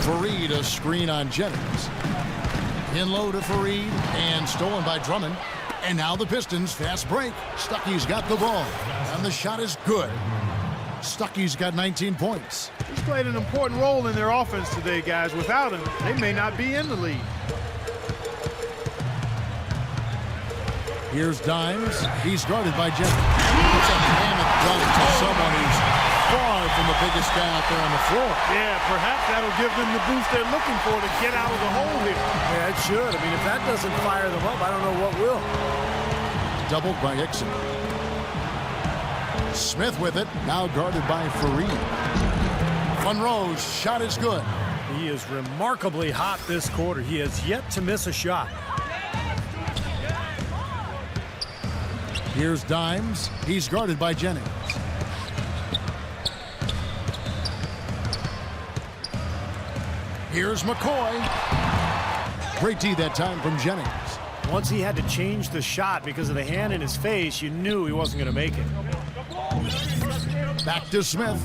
Fareed a screen on Jennings. In low to Fareed and stolen by Drummond. And now the Pistons fast break. Stuckey's got the ball and the shot is good. Stuckey's got 19 points. He's played an important role in their offense today, guys. Without him, they may not be in the lead. Here's Dimes. He's guarded by Jennings. It's a mammoth dunk to someone who's far from the biggest guy out there on the floor. Yeah, perhaps that'll give them the boost they're looking for to get out of the hole here. Yeah, it should. I mean, if that doesn't fire them up, I don't know what will. Doubled by Hickson. Smith with it, now guarded by Fareed. Monroe's shot is good. He is remarkably hot this quarter. He has yet to miss a shot. Here's Dimes. He's guarded by Jennings. Here's McCoy. Great D that time from Jennings. Once he had to change the shot because of the hand in his face, you knew he wasn't going to make it. Back to Smith.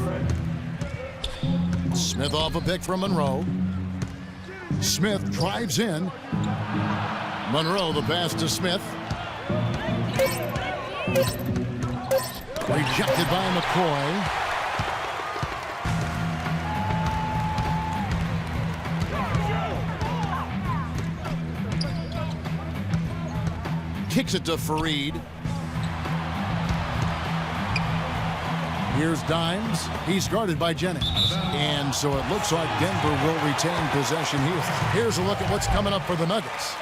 Smith off a pick from Monroe. Smith drives in. Monroe the pass to Smith. Rejected by McCoy. Kicks it to Fareed. Here's Dimes. He's guarded by Jennings. And so it looks like Denver will retain possession here. Here's a look at what's coming up for the Nuggets.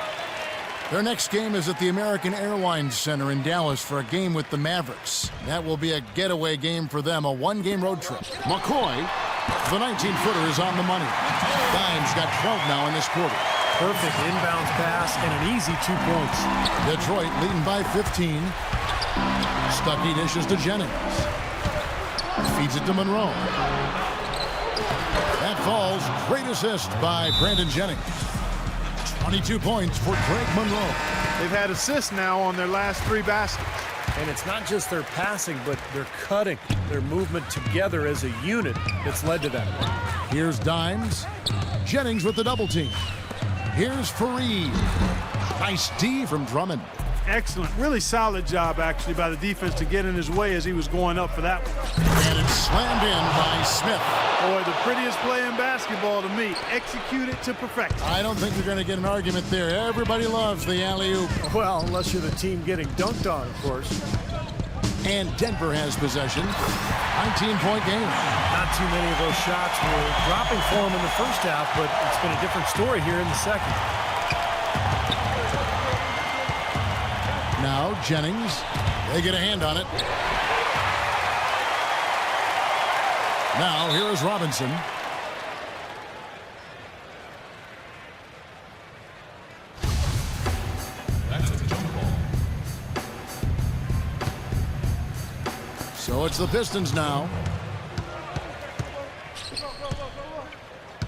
Their next game is at the American Airlines Center in Dallas for a game with the Mavericks. That will be a getaway game for them, a one-game road trip. McCoy, the 19-footer, is on the money. Dimes got 12 now in this quarter. Perfect inbounds pass and an easy 2 points. Detroit leading by 15. Stuckey dishes to Jennings. Feeds it to Monroe. That falls. Great assist by Brandon Jennings. 22 points for Greg Monroe. They've had assists now on their last 3 baskets. And it's not just their passing, but their cutting, their movement together as a unit that's led to that. Here's Dimes. Jennings with the double team. Here's Fareed. Nice D from Drummond. Excellent. Really solid job, actually, by the defense to get in his way as he was going up for that one. And it's slammed in by Smith. Boy, the prettiest play in basketball to me. Executed to perfection. I don't think you're going to get an argument there. Everybody loves the alley-oop. Well, unless you're the team getting dunked on, of course. And Denver has possession. 19-point game. Not too many of those shots were dropping for him in the first half, but it's been a different story here in the second. Now Jennings, they get a hand on it. Now here is Robinson. That's a jump ball. So it's the Pistons now.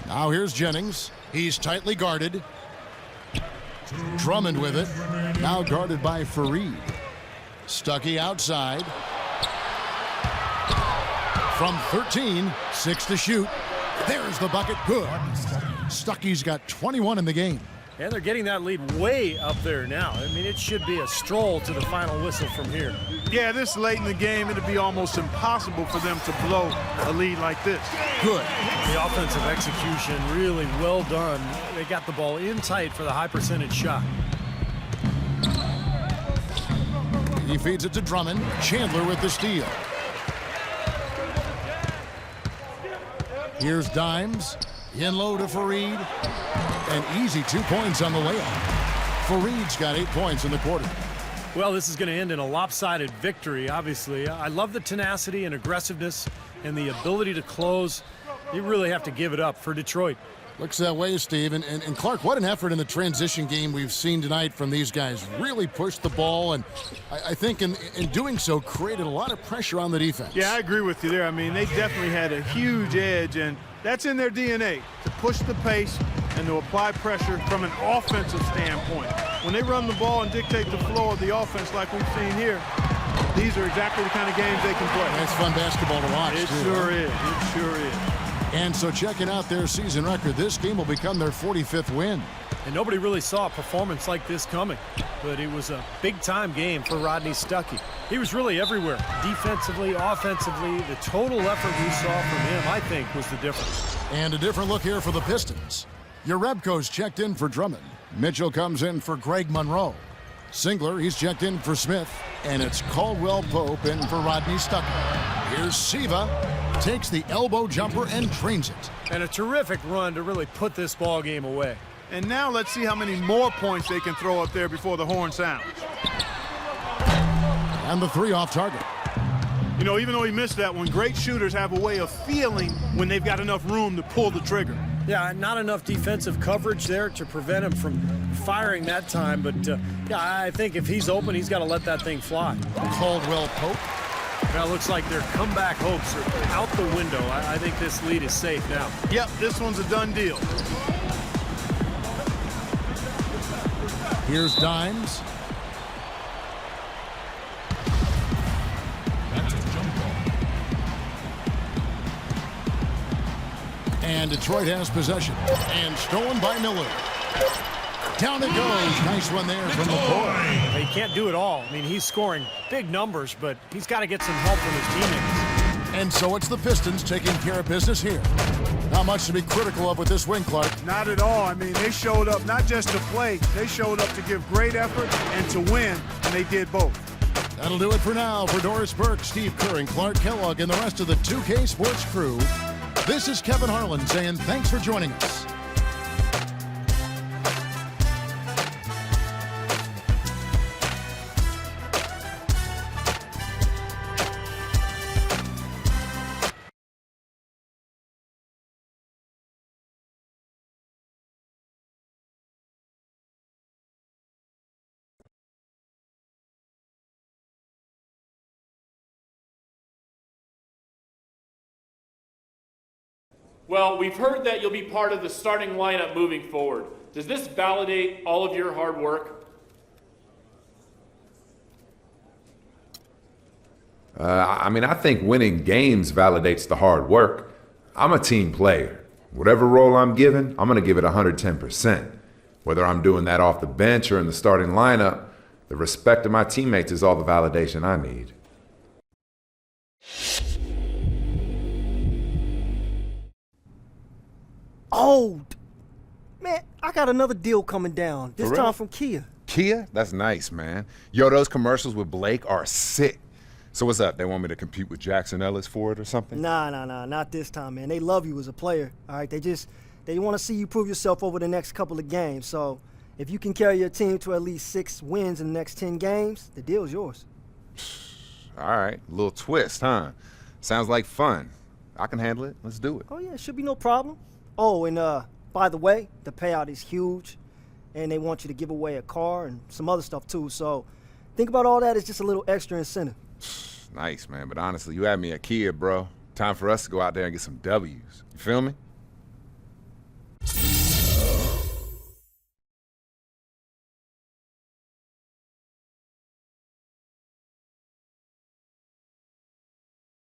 Now here's Jennings. He's tightly guarded. Drummond with it. Now guarded by Fareed. Stuckey outside. From 13, 6 to shoot. There's the bucket. Good. Stuckey's got 21 in the game. And they're getting that lead way up there now. I mean, it should be a stroll to the final whistle from here. Yeah, this late in the game, it'd be almost impossible for them to blow a lead like this. Good. The offensive execution really well done. They got the ball in tight for the high percentage shot. He feeds it to Drummond. Chandler with the steal. Here's Dimes. In low to Fareed. An easy 2 points on the layup. Fareed's got 8 points in the quarter. Well, this is going to end in a lopsided victory, obviously. I love the tenacity and aggressiveness and the ability to close. You really have to give it up for Detroit. Looks that way, Steve. And Clark, what an effort in the transition game we've seen tonight from these guys. Really pushed the ball, and I think in doing so, created a lot of pressure on the defense. Yeah, I agree with you there. I mean, they definitely had a huge edge, and that's in their DNA, to push the pace and to apply pressure from an offensive standpoint. When they run the ball and dictate the flow of the offense like we've seen here, these are exactly the kind of games they can play. That's fun basketball to watch, It too. sure is. It sure is. And so checking out their season record, this game will become their 45th win. And nobody really saw a performance like this coming, but it was a big-time game for Rodney Stuckey. He was really everywhere, defensively, offensively. The total effort we saw from him, I think, was the difference. And a different look here for the Pistons. Yarebko's checked in for Drummond. Mitchell comes in for Greg Monroe. Singler, he's checked in for Smith. And it's Caldwell Pope in for Rodney Stuckey. Here's Siva. Takes the elbow jumper and drains it. And a terrific run to really put this ball game away. And now let's see how many more points they can throw up there before the horn sounds. And the three off target. You know, even though he missed that one, great shooters have a way of feeling when they've got enough room to pull the trigger. Yeah, not enough defensive coverage there to prevent him from firing that time. But, yeah, I think if he's open, he's got to let that thing fly. Caldwell Pope. Now it looks like their comeback hopes are out the window. I think this lead is safe now. Yep, this one's a done deal. Here's Dimes. That's a jump ball. And Detroit has possession. And stolen by Miller. Down it goes. Nice one there from the boy. He can't do it all. I mean, he's scoring big numbers, but he's got to get some help from his teammates. And so it's the Pistons taking care of business here. Not much to be critical of with this win, Clark. Not at all. I mean, they showed up not just to play, they showed up to give great effort and to win, and they did both. That'll do it for now. For Doris Burke, Steve Kerr, and Clark Kellogg, and the rest of the 2K Sports crew, this is Kevin Harlan saying thanks for joining us. Well, we've heard that you'll be part of the starting lineup moving forward. Does this validate all of your hard work? I think winning games validates the hard work. I'm a team player. Whatever role I'm given, I'm going to give it 110%. Whether I'm doing that off the bench or in the starting lineup, the respect of my teammates is all the validation I need. Oh, man, I got another deal coming down. This time from Kia. Kia? That's nice, man. Yo, those commercials with Blake are sick. So what's up? They want me to compete with Jackson Ellis for it or something? Nah, not this time, man. They love you as a player, all right? They want to see you prove yourself over the next couple of games. So if you can carry your team to at least 6 wins in the next 10 games, the deal's yours. All right, a little twist, huh? Sounds like fun. I can handle it. Let's do it. Oh, yeah, it should be no problem. Oh, and by the way, the payout is huge, and they want you to give away a car and some other stuff too. So think about all that as just a little extra incentive. Nice, man. But honestly, you had me at Kia, bro. Time for us to go out there and get some W's. You feel me?